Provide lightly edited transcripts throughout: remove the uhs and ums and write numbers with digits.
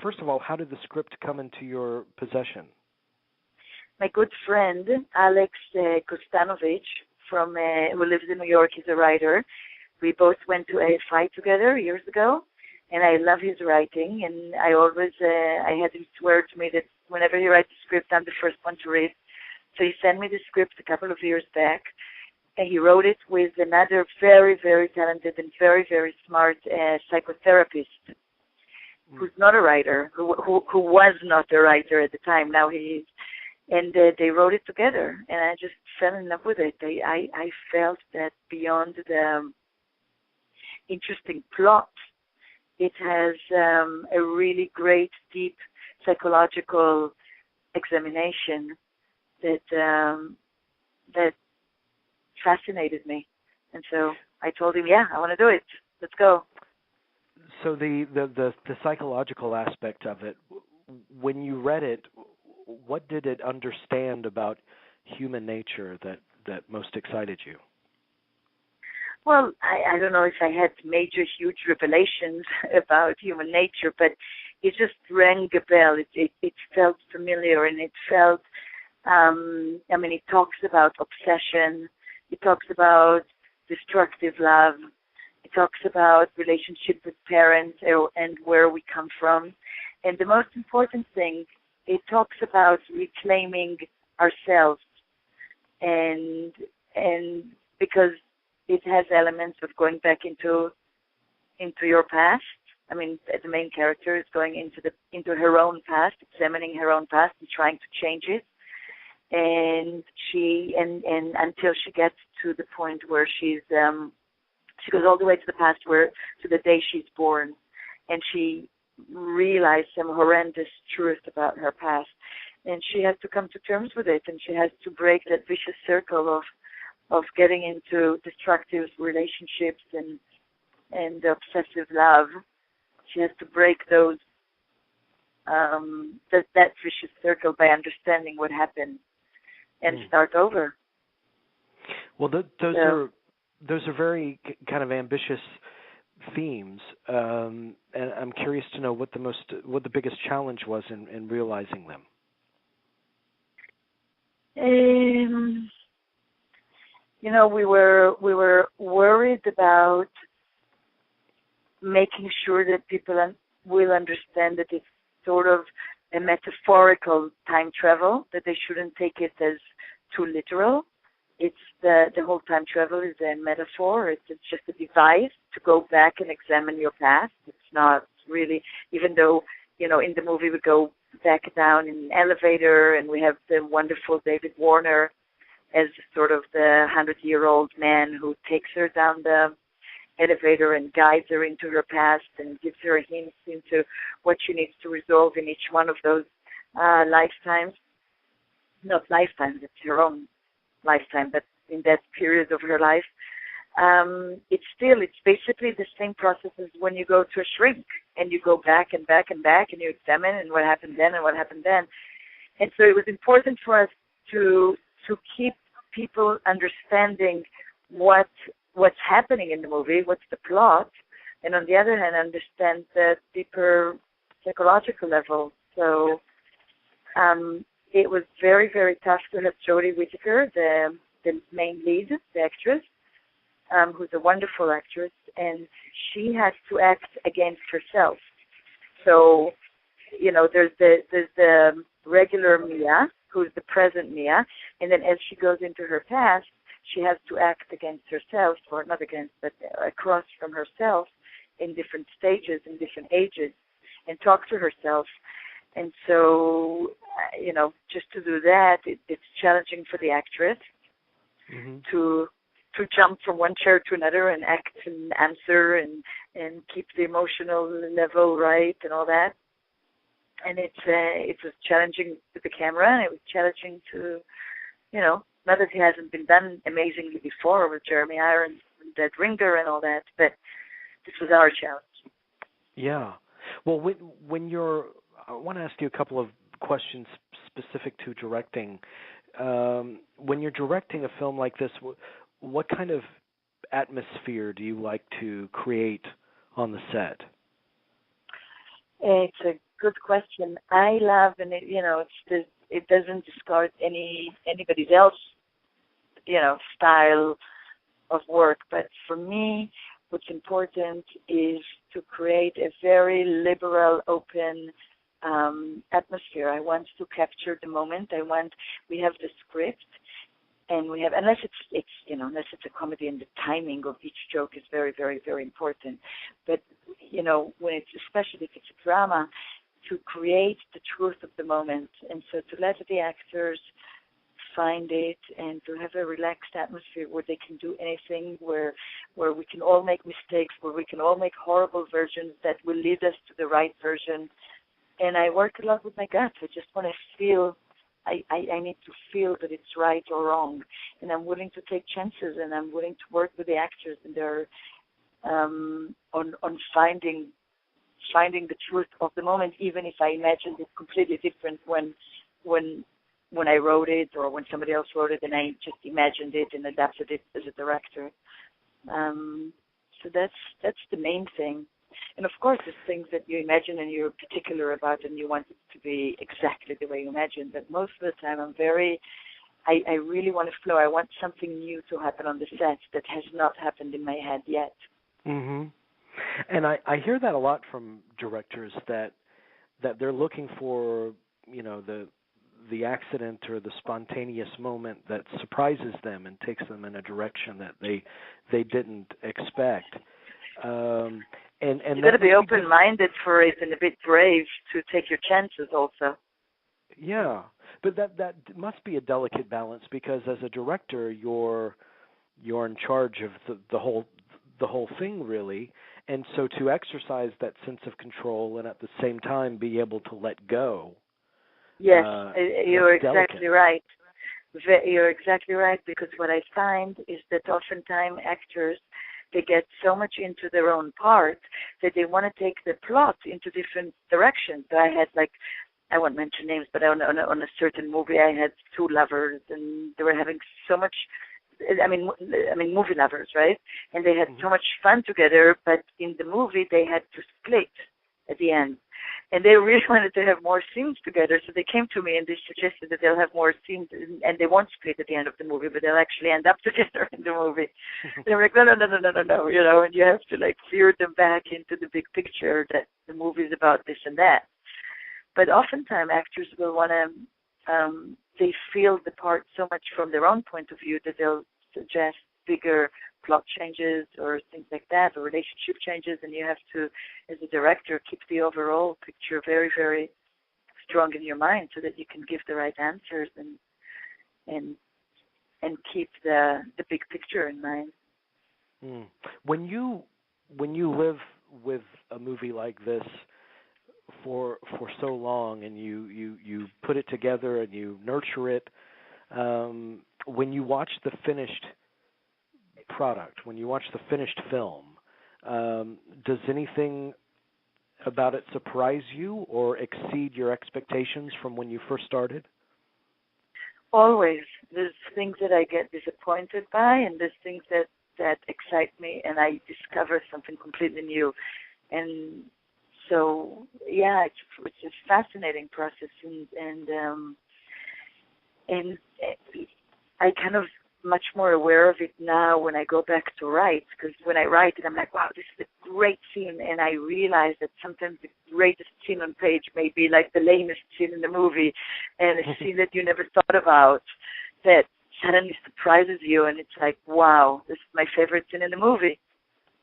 first of all, how did the script come into your possession? My good friend, Alex Kostanovich, who lives in New York, is a writer. We both went to AFI together years ago, and I love his writing, and I always, I had him swear to me that whenever he writes a script, I'm the first one to read. So he sent me the script a couple of years back, and he wrote it with another very, very talented and very, very smart psychotherapist who's not a writer, who was not a writer at the time. Now he is. And they wrote it together, and I just fell in love with it. I felt that beyond the interesting plot, it has a really great, deep psychological examination that fascinated me. And so I told him, yeah, I want to do it. Let's go. So the psychological aspect of it, when you read it, what did it understand about human nature that most excited you? Well, I don't know if I had major, huge revelations about human nature, but it just rang a bell. It felt familiar, and it felt, it talks about obsession. It talks about destructive love. It talks about relationship with parents and where we come from. And the most important thing, it talks about reclaiming ourselves, and because it has elements of going back into your past. I mean, the main character is going into her own past, examining her own past and trying to change it. And she until she gets to the point where she goes all the way to the past, to the day she's born, and she realized some horrendous truth about her past, and she has to come to terms with it, and she has to break that vicious circle of getting into destructive relationships and obsessive love. She has to break those that vicious circle by understanding what happened and start over. Well, those are very kind of ambitious themes, and I'm curious to know what the biggest challenge was in realizing them. We were worried about making sure that people will understand that it's sort of a metaphorical time travel, that they shouldn't take it as too literal. It's the whole time travel is a metaphor. It's just a device to go back and examine your past. It's not really, even though, in the movie we go back down in an elevator, and we have the wonderful David Warner as sort of the 100-year-old man who takes her down the elevator and guides her into her past and gives her hints into what she needs to resolve in each one of those lifetimes. Not lifetimes, it's her own lifetime, but in that period of her life. It's basically the same process as when you go to a shrink and you go back and back and back and you examine and what happened then and what happened then. And so it was important for us to keep people understanding what's happening in the movie, what's the plot, and on the other hand, understand the deeper psychological level. So it was very, very tough to have Jodie Whittaker, the main lead, the actress, who's a wonderful actress, and she has to act against herself. So, there's the regular Mia, who's the present Mia, and then as she goes into her past, she has to act against herself, or not against, but across from herself in different stages, in different ages, and talk to herself. And so, just to do that, it's challenging for the actress to jump from one chair to another and act and answer and keep the emotional level right and all that. And it was challenging with the camera, and it was challenging to, not that it hasn't been done amazingly before with Jeremy Irons and Dead Ringer and all that, but this was our challenge. Yeah. Well, I want to ask you a couple of questions specific to directing. When you're directing a film like this, what kind of atmosphere do you like to create on the set? It's a good question. I love, and it doesn't discard anybody else, style of work. But for me, what's important is to create a very liberal, open atmosphere. I want to capture the moment. We have the script, and we have, unless it's a comedy, and the timing of each joke is very, very, very important. But when it's, especially if it's a drama, to create the truth of the moment, and so to let the actors find it, and to have a relaxed atmosphere where they can do anything, where we can all make mistakes, where we can all make horrible versions that will lead us to the right version. And I work a lot with my gut. I just want to feel, I need to feel that it's right or wrong. And I'm willing to take chances, and I'm willing to work with the actors, and they're on finding the truth of the moment, even if I imagined it completely different when I wrote it, or when somebody else wrote it and I just imagined it and adapted it as a director. So that's the main thing. And of course, there's things that you imagine and you're particular about, and you want it to be exactly the way you imagine. But most of the time, I really want to flow. I want something new to happen on the set that has not happened in my head yet. Mm-hmm. And I hear that a lot from directors, that they're looking for, the accident or the spontaneous moment that surprises them and takes them in a direction that they didn't expect. And you got to be open-minded for it, and a bit brave to take your chances also. Yeah, but that must be a delicate balance, because as a director, you're in charge of the whole thing, really. And so to exercise that sense of control and at the same time be able to let go. Yes, you're exactly delicate. right. You're exactly right, because what I find is that oftentimes actors, they get so much into their own part that they want to take the plot into different directions. So I had, I won't mention names, but on a certain movie, I had two lovers, and they were having so much, movie lovers, right? And they had so much fun together, but in the movie, they had to split at the end. And they really wanted to have more scenes together, so they came to me and they suggested that they'll have more scenes, and they won't split at the end of the movie, but they'll actually end up together in the movie. They were like, no, and you have to steer them back into the big picture that the movie is about this and that. But oftentimes actors will want to, they feel the part so much from their own point of view that they'll suggest bigger plot changes or things like that, or relationship changes, and you have to, as a director, keep the overall picture very, very strong in your mind so that you can give the right answers and keep the big picture in mind. Mm. When you live with a movie like this for so long, and you put it together and you nurture it, when you watch the finished product, when you watch the finished film, does anything about it surprise you or exceed your expectations from when you first started? Always. There's things that I get disappointed by, and there's things that excite me, and I discover something completely new. And so, yeah, it's a fascinating process, and I kind of much more aware of it now when I go back to write, because when I write it, I'm like, wow, this is a great scene, and I realize that sometimes the greatest scene on page may be like the lamest scene in the movie, and a scene that you never thought about that suddenly surprises you, and it's like, wow, this is my favorite scene in the movie.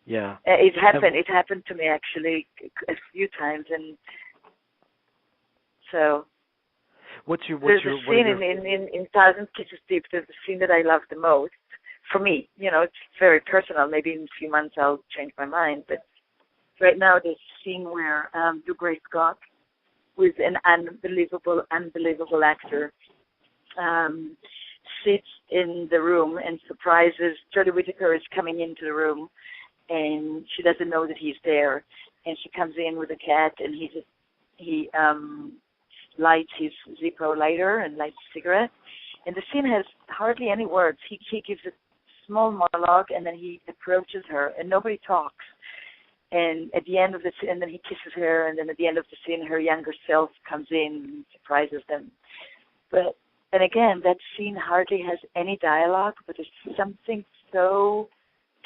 Yeah. It happened to me actually a few times, and so there's a scene in Thousand Kisses Deep. There's the scene that I love the most. For me, it's very personal. Maybe in a few months I'll change my mind. But right now there's a scene where Hugh Gray Scott, who is an unbelievable actor, sits in the room and surprises. Jodie Whittaker is coming into the room, and she doesn't know that he's there. And she comes in with a cat, and he lights his Zippo lighter and lights a cigarette. And the scene has hardly any words. He gives a small monologue, and then he approaches her, and nobody talks. And at the end of the scene, and then he kisses her, and then at the end of the scene, her younger self comes in and surprises them. But, and again, that scene hardly has any dialogue, but there's something so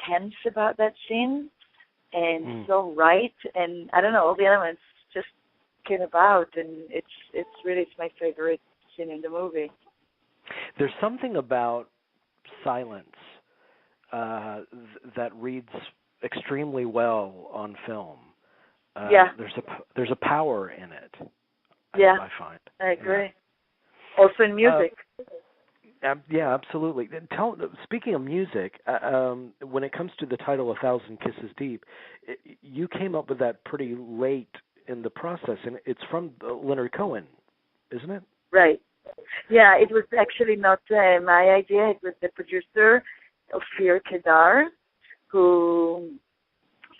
tense about that scene, and so right, and I don't know, all the elements just came about, and it's my favorite scene in the movie. There's something about silence that reads extremely well on film. There's a power in it. I find. I agree. Yeah. Also in music. Yeah, absolutely. Speaking of music, when it comes to the title "A Thousand Kisses Deep," you came up with that pretty late in the process, and it's from Leonard Cohen, isn't it? Right. Yeah, it was actually not my idea. It was the producer, Ophir Kedar, who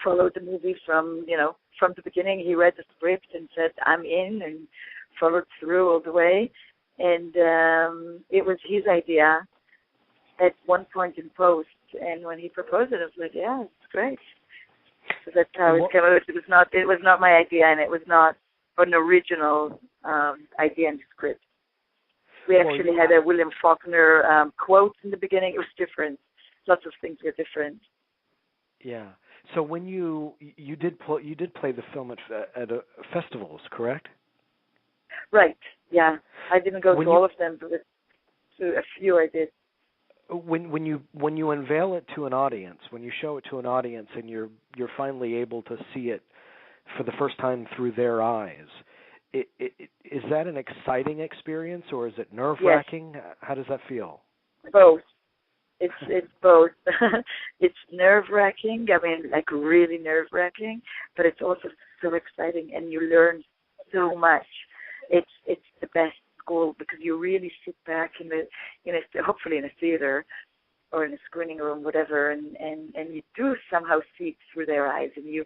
followed the movie from the beginning. He read the script and said, "I'm in," and followed through all the way. And it was his idea at one point in post. And when he proposed it, I was like, "Yeah, it's great." So that's how it came out. It was not my idea, and it was not an original idea in the script. We actually had a William Faulkner quote in the beginning. It was different. Lots of things were different. Yeah. So when you did play the film at festivals, correct? Right. Yeah. I didn't go to all of them, but to a few I did. When you unveil it to an audience, when you show it to an audience, and you're finally able to see it for the first time through their eyes, is that an exciting experience, or is it nerve-wracking? Yes. How does that feel? Both. It's both. It's nerve-wracking. I mean, like really nerve-wracking, but it's also so exciting, and you learn so much. It's the best school because you really sit back hopefully in a theater or in a screening room, whatever, and you do somehow see through their eyes, and you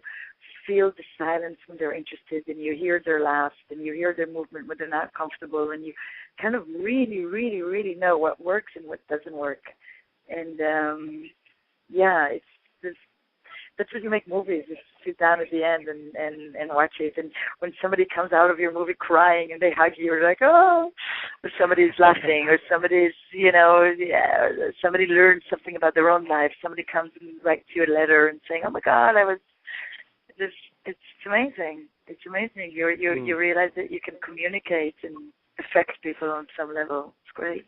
feel the silence when they're interested, and you hear their laughs, and you hear their movement when they're not comfortable, and you kind of really, really, really know what works and what doesn't work. And that's when you make movies. You sit down at the end and watch it. And when somebody comes out of your movie crying and they hug you, you're like, oh, or somebody's laughing, or somebody's, somebody learns something about their own life. Somebody comes and writes you a letter and saying, oh my God, it's amazing. It's amazing. You realize that you can communicate and affect people on some level. It's great.